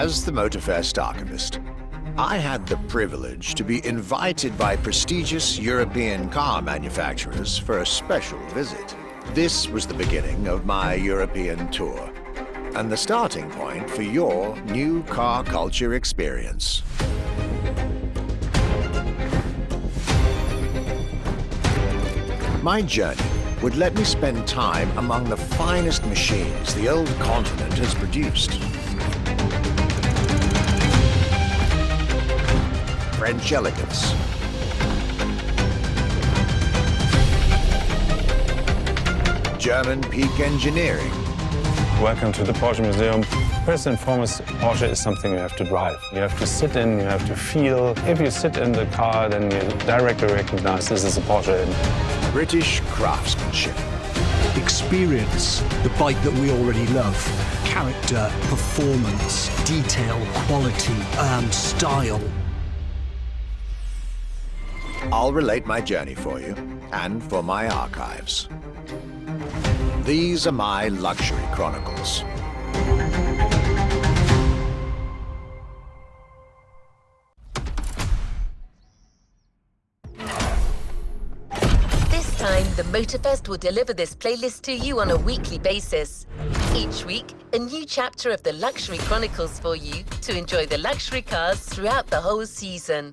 As the Motorfest archivist, I had the privilege to be invited by prestigious European car manufacturers for a special visit. This was the beginning of my European tour, and the starting point for your new car culture experience. My journey would let me spend time among the finest machines the old continent has produced. French elegance, German peak engineering. Welcome to the Porsche Museum. First and foremost, Porsche is something you have to drive. You have to sit in, you have to feel. If you sit in the car, then you directly recognize this is a Porsche. British craftsmanship. Experience the bike that we already love. Character, performance, detail, quality, style. I'll relate my journey for you and for my archives. These are my luxury chronicles. This time, the Motorfest will deliver this playlist to you on a weekly basis. Each week, a new chapter of the Luxury Chronicles for you to enjoy the luxury cars throughout the whole season.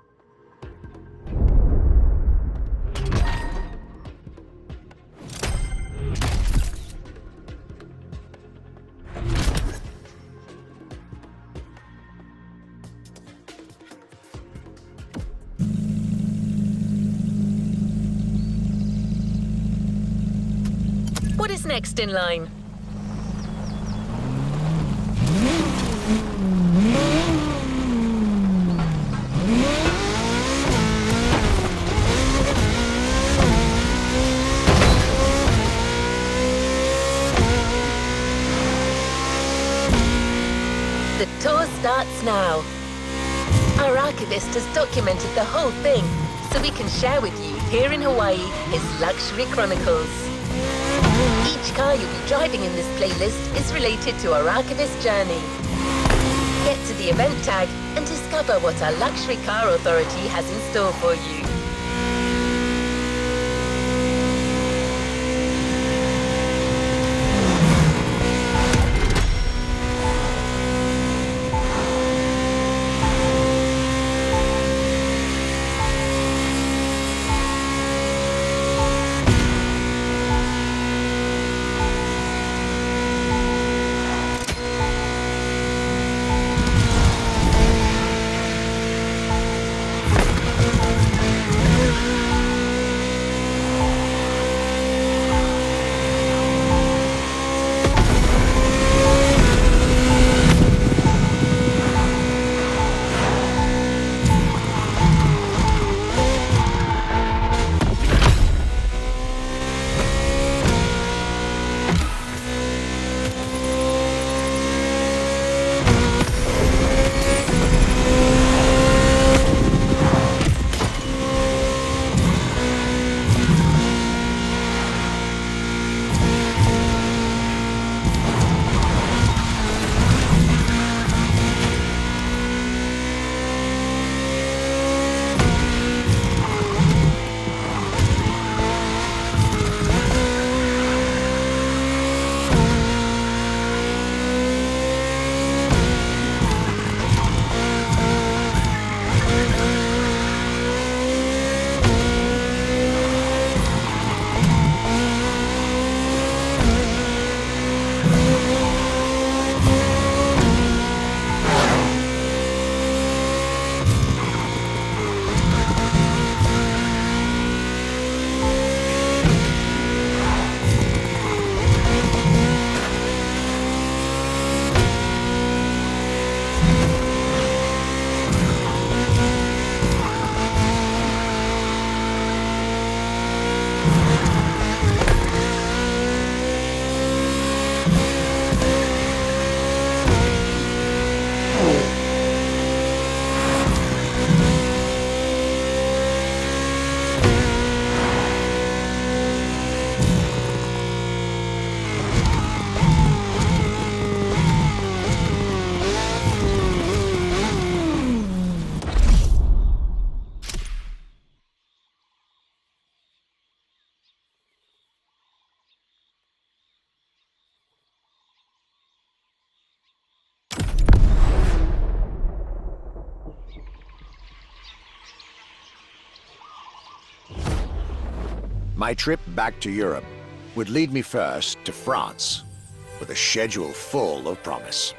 What is next in line? The tour starts now. Our archivist has documented the whole thing, so we can share with you here in Hawaii his Luxury Chronicles. Each car you'll be driving in this playlist is related to our archivist journey. Get to the event tag and discover what our Luxury Car Authority has in store for you. My trip back to Europe would lead me first to France, with a schedule full of promise.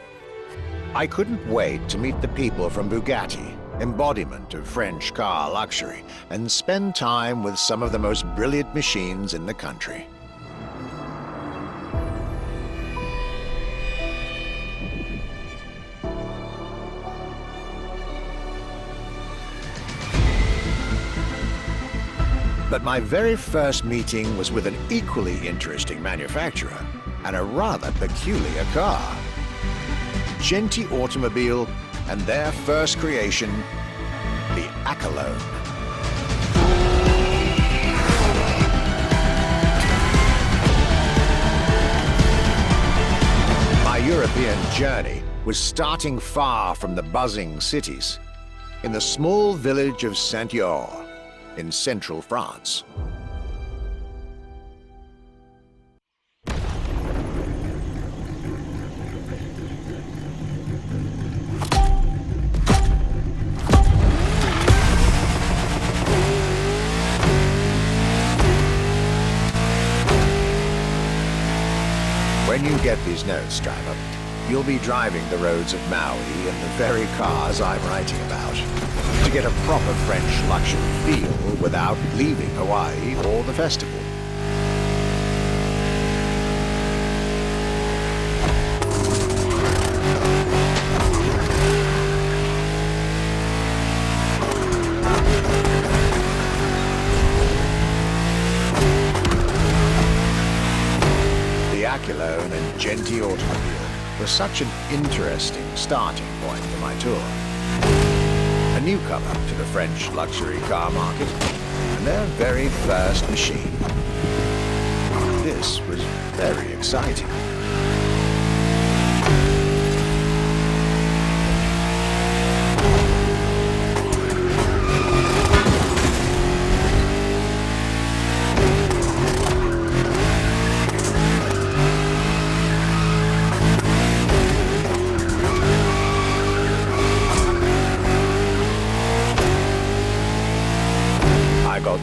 I couldn't wait to meet the people from Bugatti, embodiment of French car luxury, and spend time with some of the most brilliant machines in the country. But my very first meeting was with an equally interesting manufacturer and a rather peculiar car. Genti Automobile and their first creation, the Accolone. My European journey was starting far from the buzzing cities, in the small village of Saint-Yor, in central France. When you get these notes, driver, you'll be driving the roads of Maui in the very cars I'm writing about, to get a proper French luxury feel without leaving Hawaii or the festival. The Accolone and Genti Automobile was such an interesting starting point for my tour. A newcomer to the French luxury car market, and their very first machine. This was very exciting.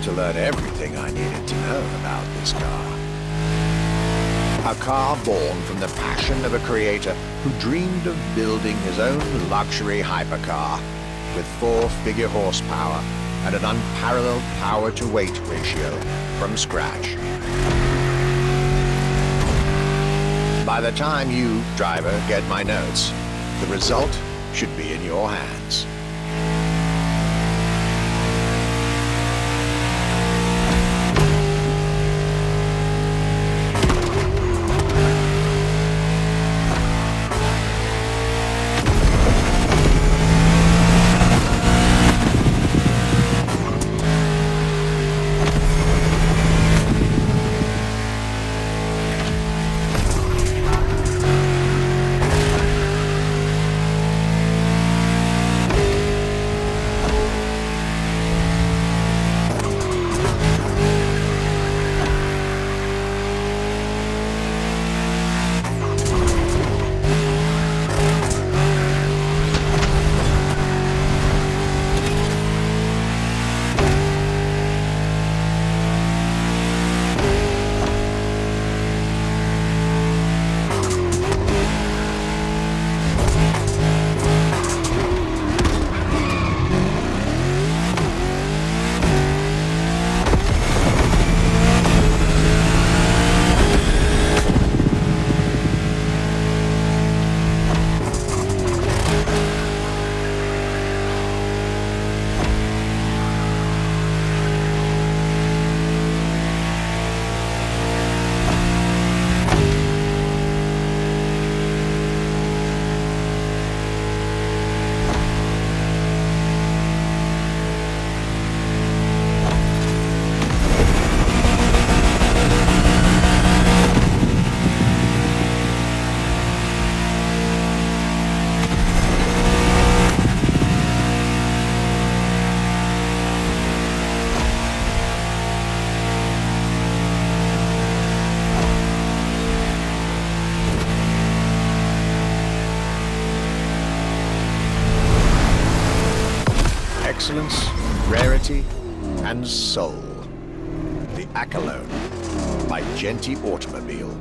To learn everything I needed to know about this car. A car born from the passion of a creator who dreamed of building his own luxury hypercar with 4-figure horsepower and an unparalleled power-to-weight ratio from scratch. By the time you, driver, get my notes, the result should be in your hands. Excellence, rarity, and soul. The Accolone by Genti Automobile.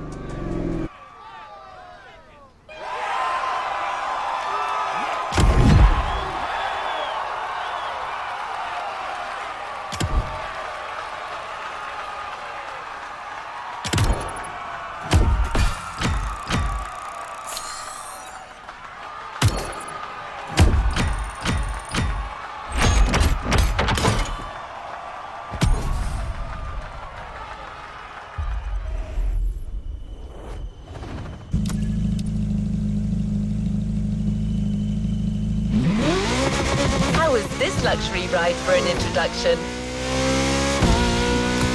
How was this luxury ride for an introduction?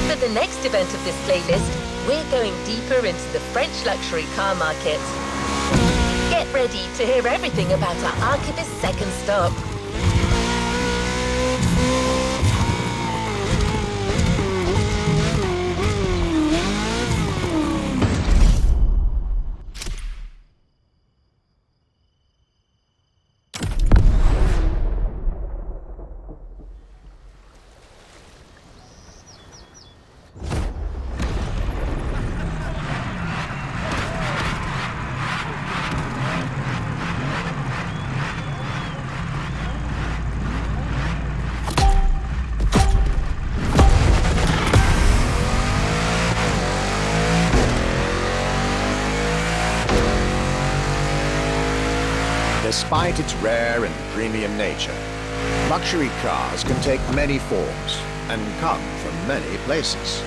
For the next event of this playlist, we're going deeper into the French luxury car market. Get ready to hear everything about our Archivist's second stop. Despite its rare and premium nature, luxury cars can take many forms and come from many places.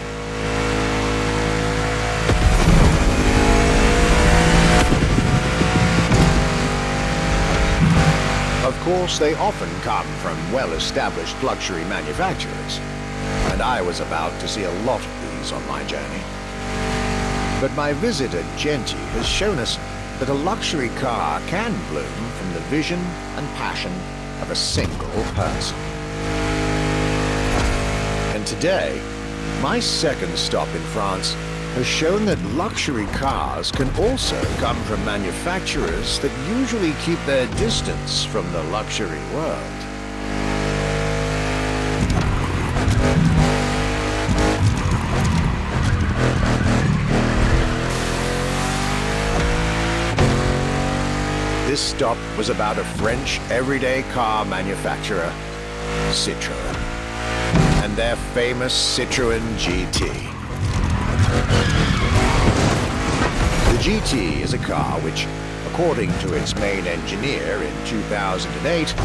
Of course, they often come from well-established luxury manufacturers, and I was about to see a lot of these on my journey. But my visit at Genti has shown us that a luxury car can bloom from the vision and passion of a single person. And today, my second stop in France has shown that luxury cars can also come from manufacturers that usually keep their distance from the luxury world. This stop was about a French everyday car manufacturer, Citroën, and their famous Citroën GT. The GT is a car which, according to its main engineer in 2008,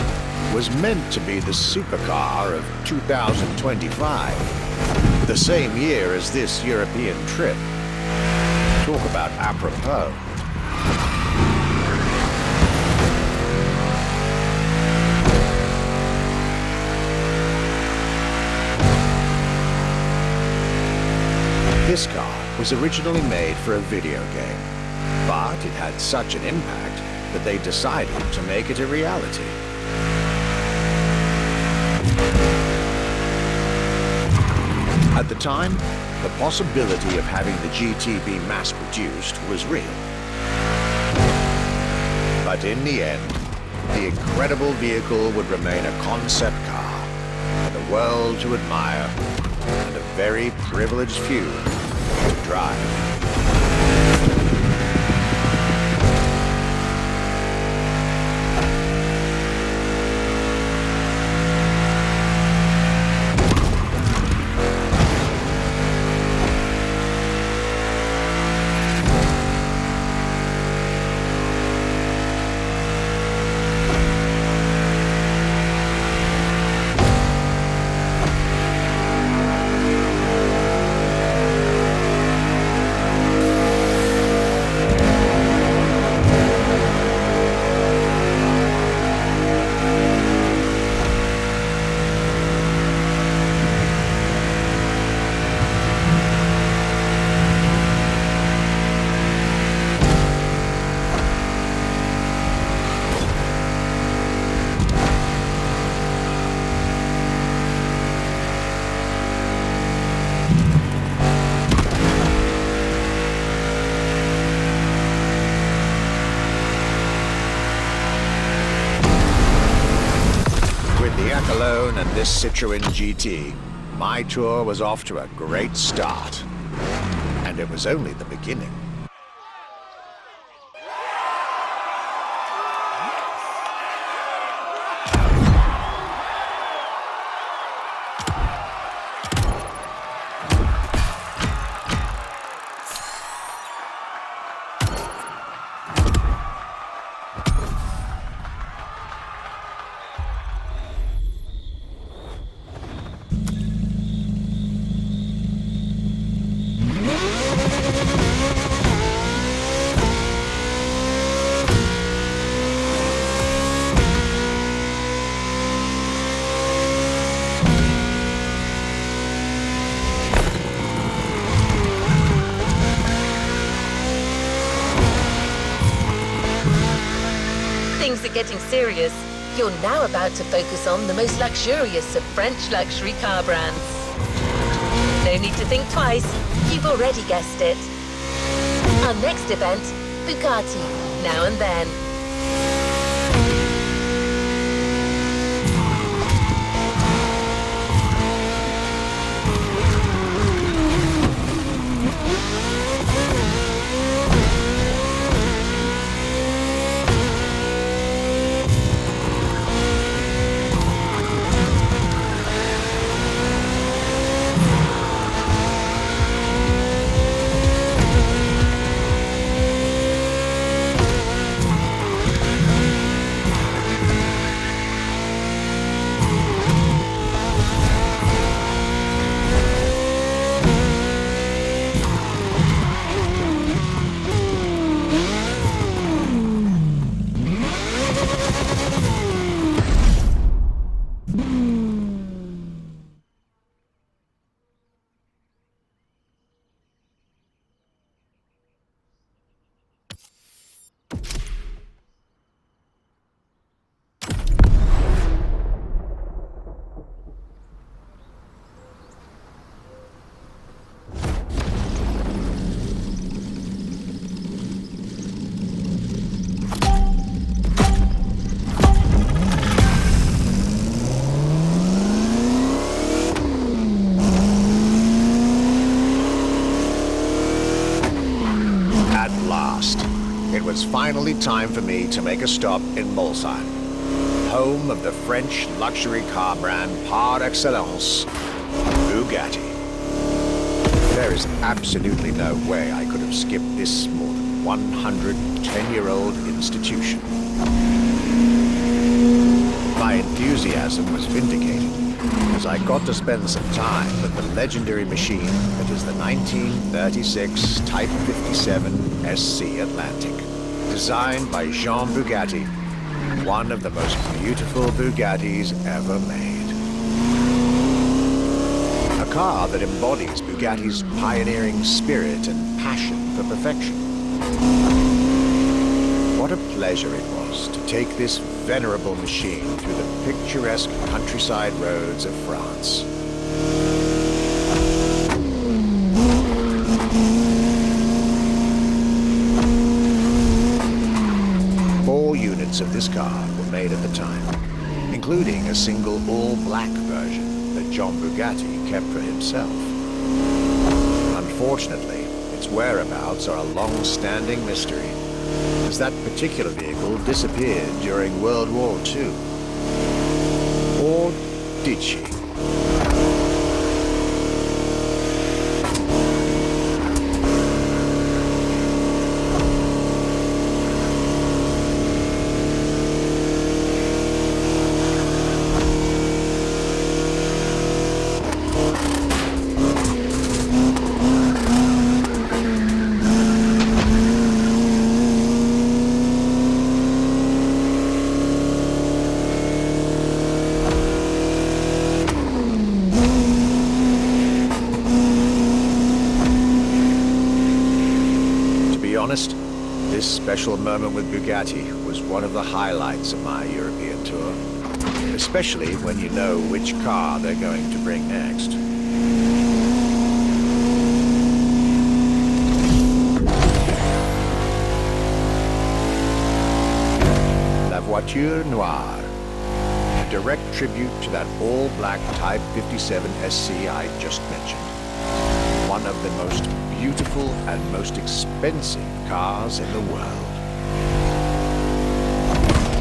was meant to be the supercar of 2025, the same year as this European trip. Talk about apropos. This car was originally made for a video game, but it had such an impact that they decided to make it a reality. At the time, the possibility of having the GT be mass-produced was real. But in the end, the incredible vehicle would remain a concept car for the world to admire and a very privileged few to drive. Accolone and this Citroën GT, my tour was off to a great start. And it was only the beginning. Things are getting serious. You're now about to focus on the most luxurious of French luxury car brands. No need to think twice. You've already guessed it. Our next event, Bugatti, Now and Then. It was finally time for me to make a stop in Mulsanne, home of the French luxury car brand par excellence, Bugatti. There is absolutely no way I could have skipped this more than 110-year-old institution. My enthusiasm was vindicated as I got to spend some time with the legendary machine that is the 1936 Type 57 SC Atlantic, designed by Jean Bugatti, one of the most beautiful Bugattis ever made. A car that embodies Bugatti's pioneering spirit and passion for perfection. What a pleasure it was to take this venerable machine through the picturesque countryside roads of France. Four units of this car were made at the time, including a single all-black version that John Bugatti kept for himself. Unfortunately, its whereabouts are a long-standing mystery, as that particular vehicle disappeared during World War II. Or did she? Honest, this special moment with Bugatti was one of the highlights of my European tour, especially when you know which car they're going to bring next. La voiture noire. direct tribute to that all-black Type 57 SC I just mentioned. One of the most beautiful and most expensive cars in the world.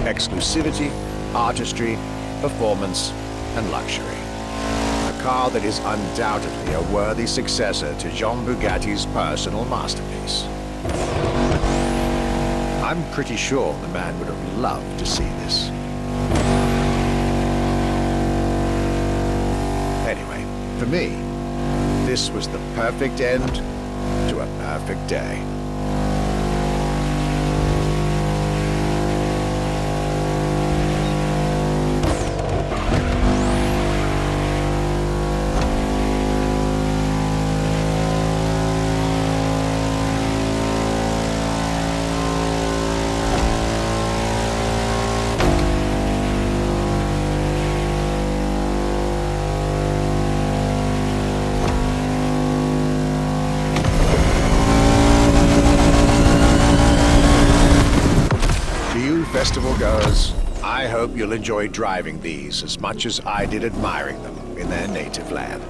Exclusivity, artistry, performance, and luxury. A car that is undoubtedly a worthy successor to Jean Bugatti's personal masterpiece. I'm pretty sure the man would have loved to see this. Anyway, for me, this was the perfect end to a perfect day. Festival goes, I hope you'll enjoy driving these as much as I did admiring them in their native land.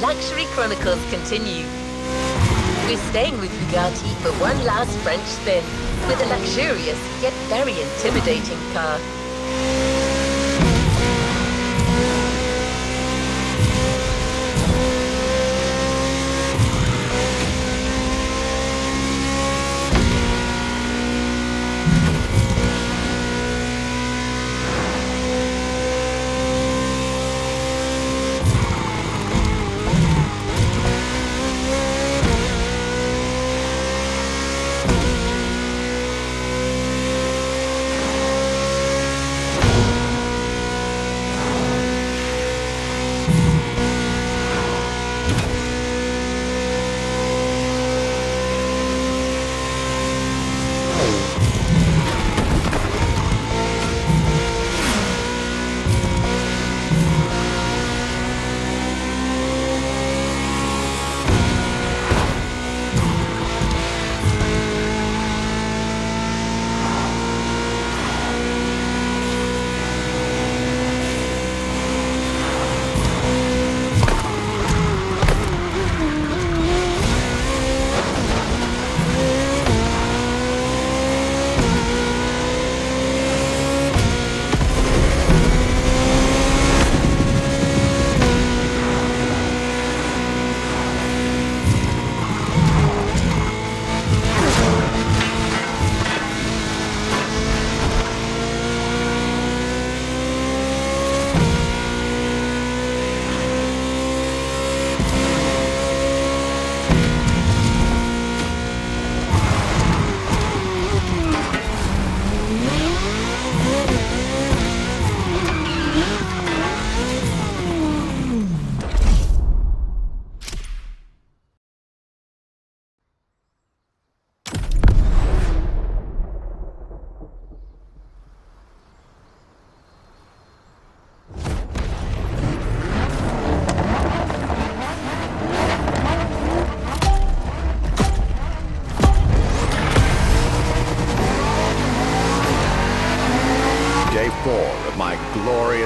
Luxury Chronicles continue. We're staying with Bugatti for one last French spin with a luxurious yet very intimidating car.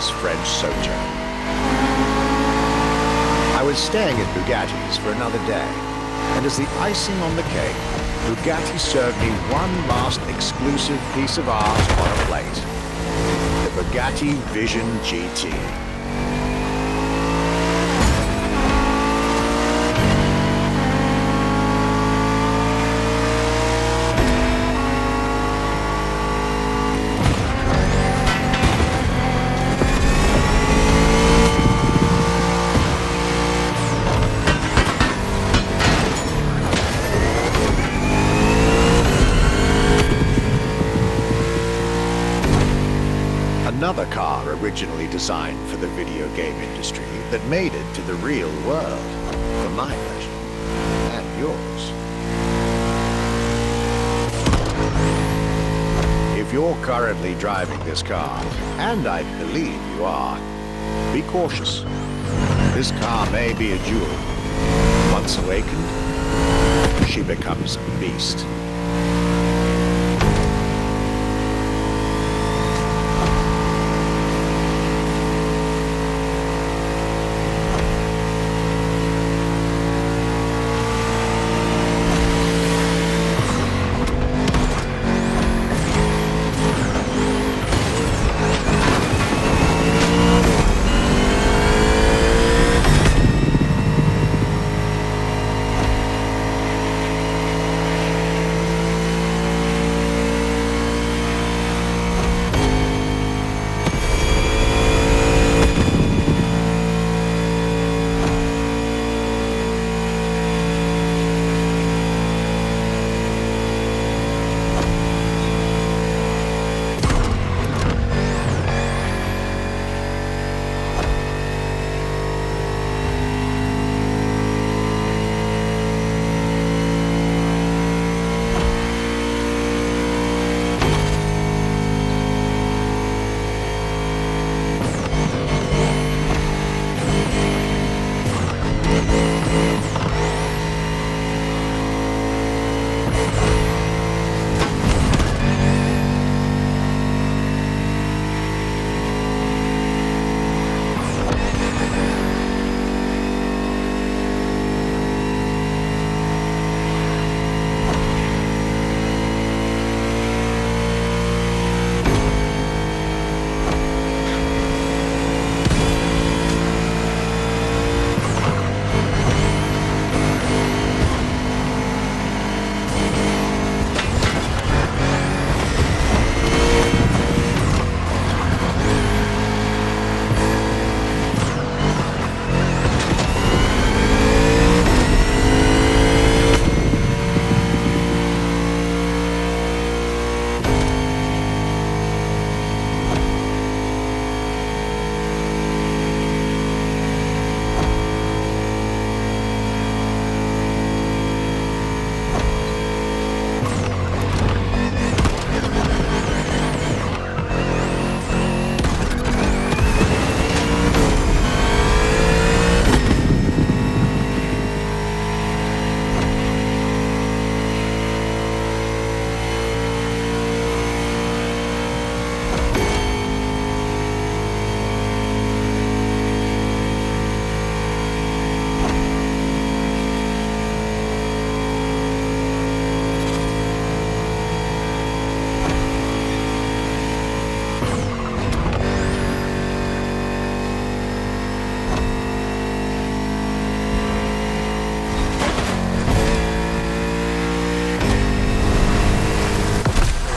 this French sojourn. I was staying at Bugatti's for another day, and as the icing on the cake, Bugatti served me one last exclusive piece of art on a plate. The Bugatti Vision GT. Another car originally designed for the video game industry that made it to the real world, for my pleasure, and yours. If you're currently driving this car, and I believe you are, be cautious. This car may be a jewel. Once awakened, she becomes a beast.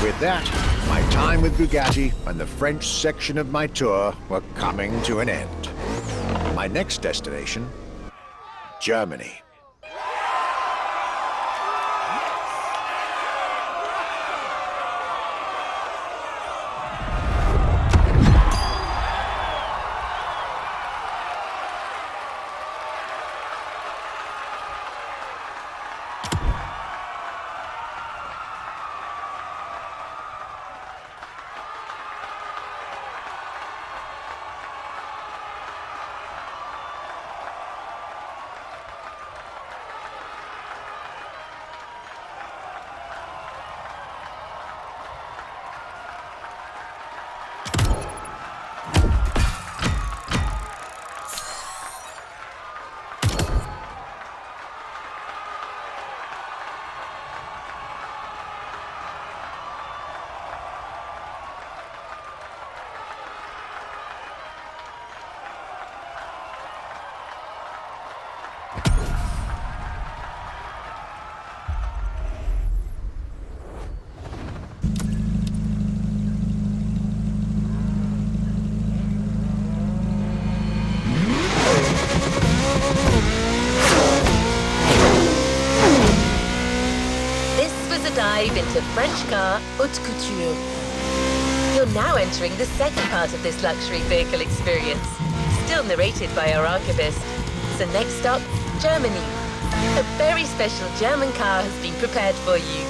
With that, my time with Bugatti and the French section of my tour were coming to an end. My next destination, Germany. to French car haute couture. You're now entering the second part of this luxury vehicle experience, still narrated by our archivist. So next stop, Germany. A very special German car has been prepared for you.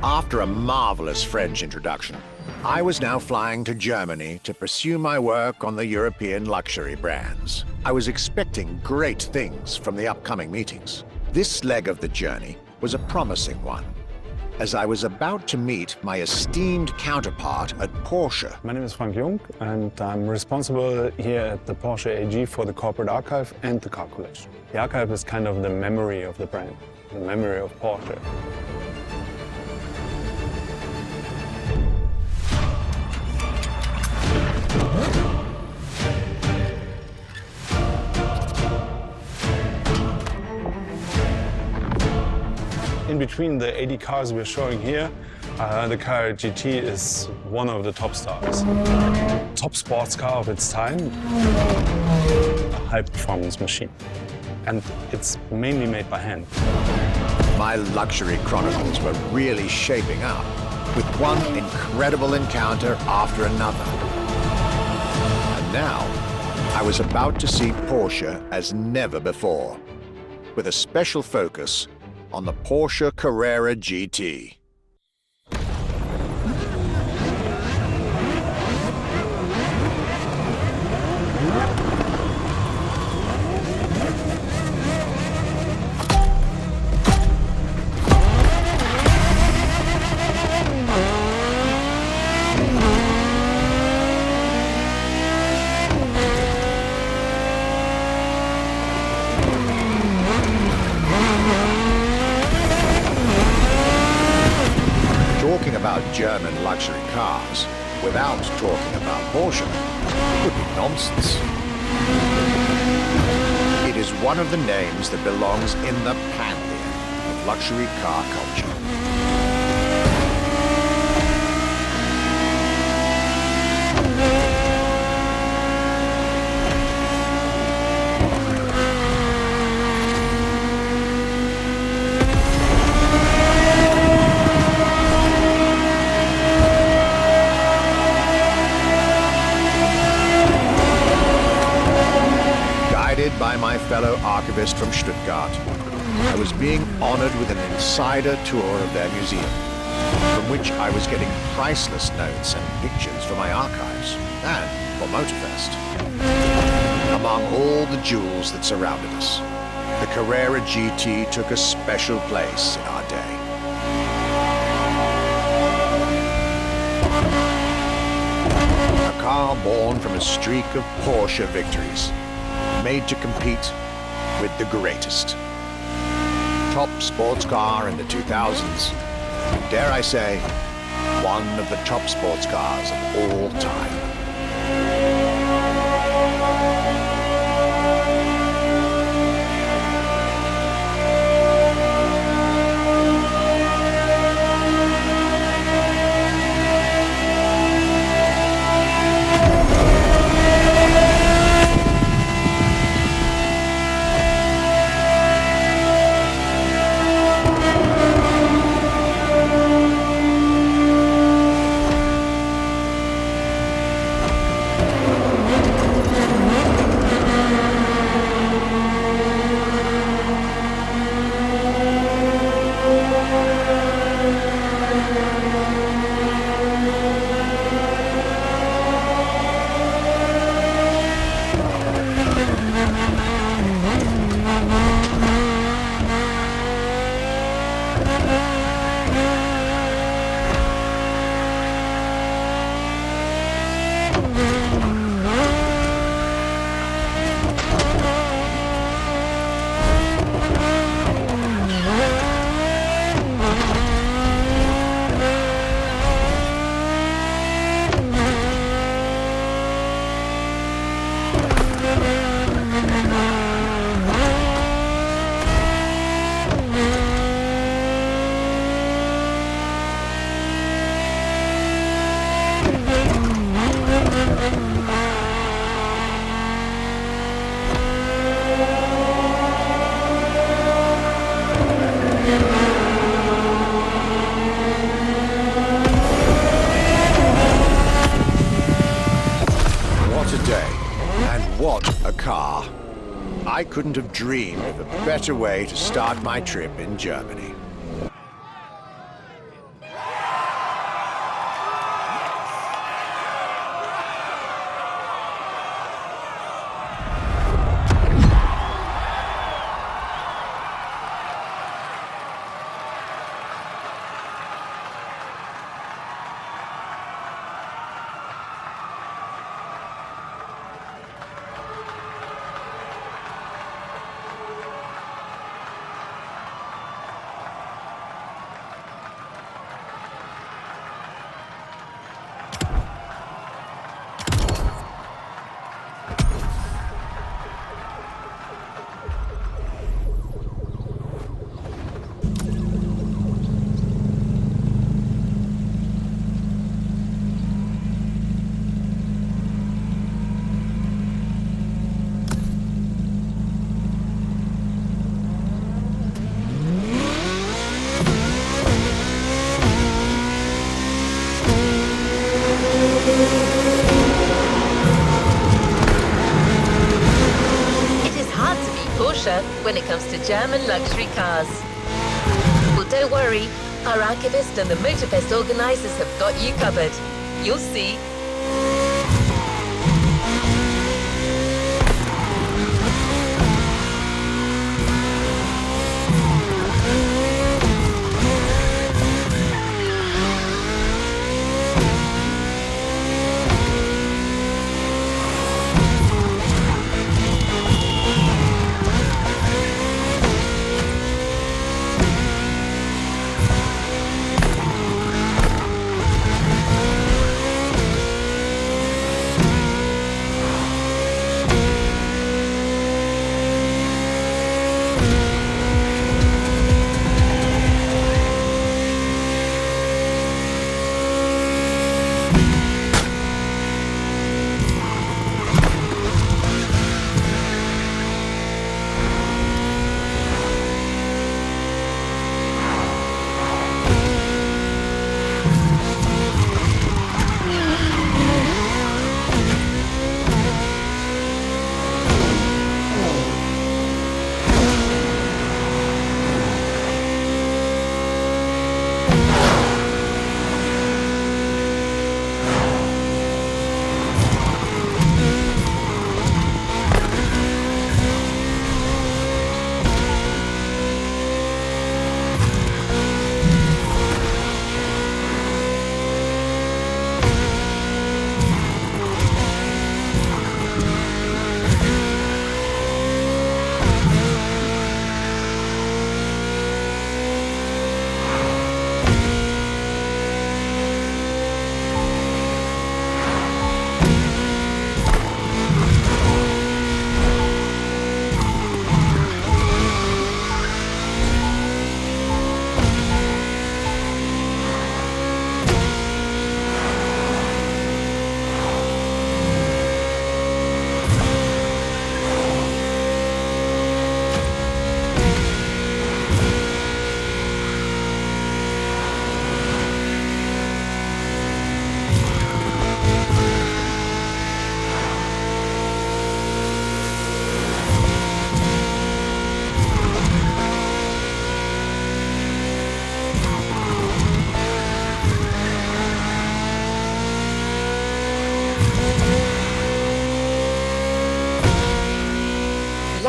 After a marvelous French introduction, I was now flying to Germany to pursue my work on the European luxury brands. I was expecting great things from the upcoming meetings. This leg of the journey was a promising one, as I was about to meet my esteemed counterpart at Porsche. My name is Frank Jung, and I'm responsible here at the Porsche AG for the corporate archive and the car collection. The archive is kind of the memory of the brand, the memory of Porsche. In between the 80 cars we're showing here, the car GT is one of the top stars. Top sports car of its time, a high-performance machine. And it's mainly made by hand. My luxury chronicles were really shaping up, with one incredible encounter after another. And now, I was about to see Porsche as never before, with a special focus on the Porsche Carrera GT. Talking about German luxury cars without talking about Porsche would be nonsense. It is one of the names that belongs in the pantheon of luxury car culture. archivist from Stuttgart. I was being honored with an insider tour of their museum, from which I was getting priceless notes and pictures for my archives and for Motorfest. Among all the jewels that surrounded us, the Carrera GT took a special place in our day. A car born from a streak of Porsche victories, made to compete with the greatest. Top sports car in the 2000s, and dare I say, one of the top sports cars of all time. What a car. I couldn't have dreamed of a better way to start my trip in Germany. When it comes to German luxury cars. Well, don't worry, our archivist and the Motorfest organizers have got you covered. You'll see.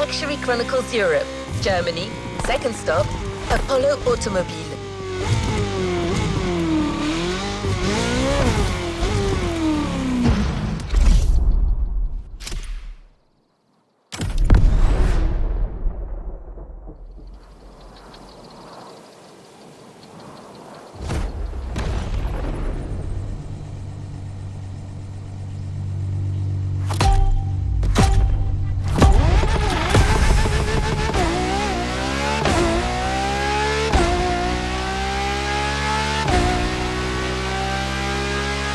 Luxury Chronicles Europe, Germany. Second stop, Apollo Automobile.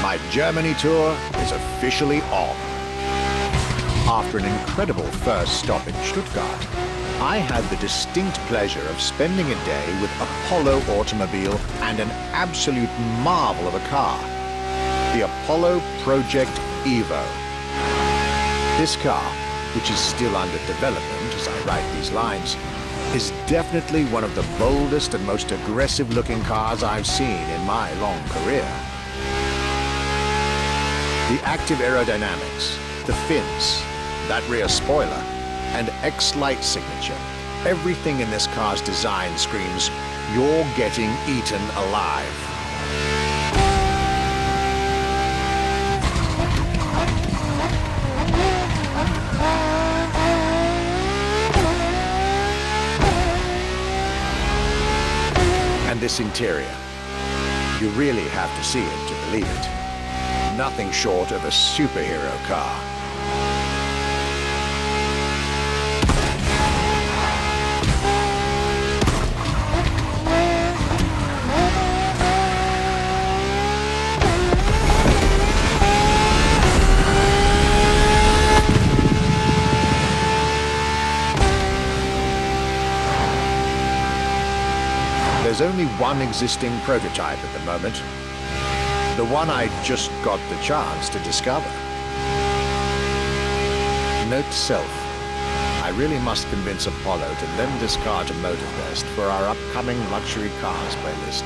My Germany tour is officially on. After an incredible first stop in Stuttgart, I had the distinct pleasure of spending a day with Apollo Automobile and an absolute marvel of a car, the Apollo Project Evo. This car, which is still under development as I write these lines, is definitely one of the boldest and most aggressive-looking cars I've seen in my long career. The active aerodynamics, the fins, that rear spoiler, and X-Light signature, everything in this car's design screams, you're getting eaten alive. And this interior, you really have to see it to believe it. Nothing short of a superhero car. There's only one existing prototype at the moment. The one I just got the chance to discover. Note to self, I really must convince Apollo to lend this car to MotorFest for our upcoming luxury cars playlist.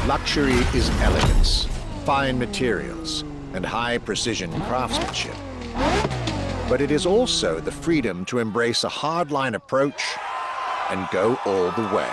Luxury is elegance, fine materials, and high-precision craftsmanship. But it is also the freedom to embrace a hardline approach and go all the way.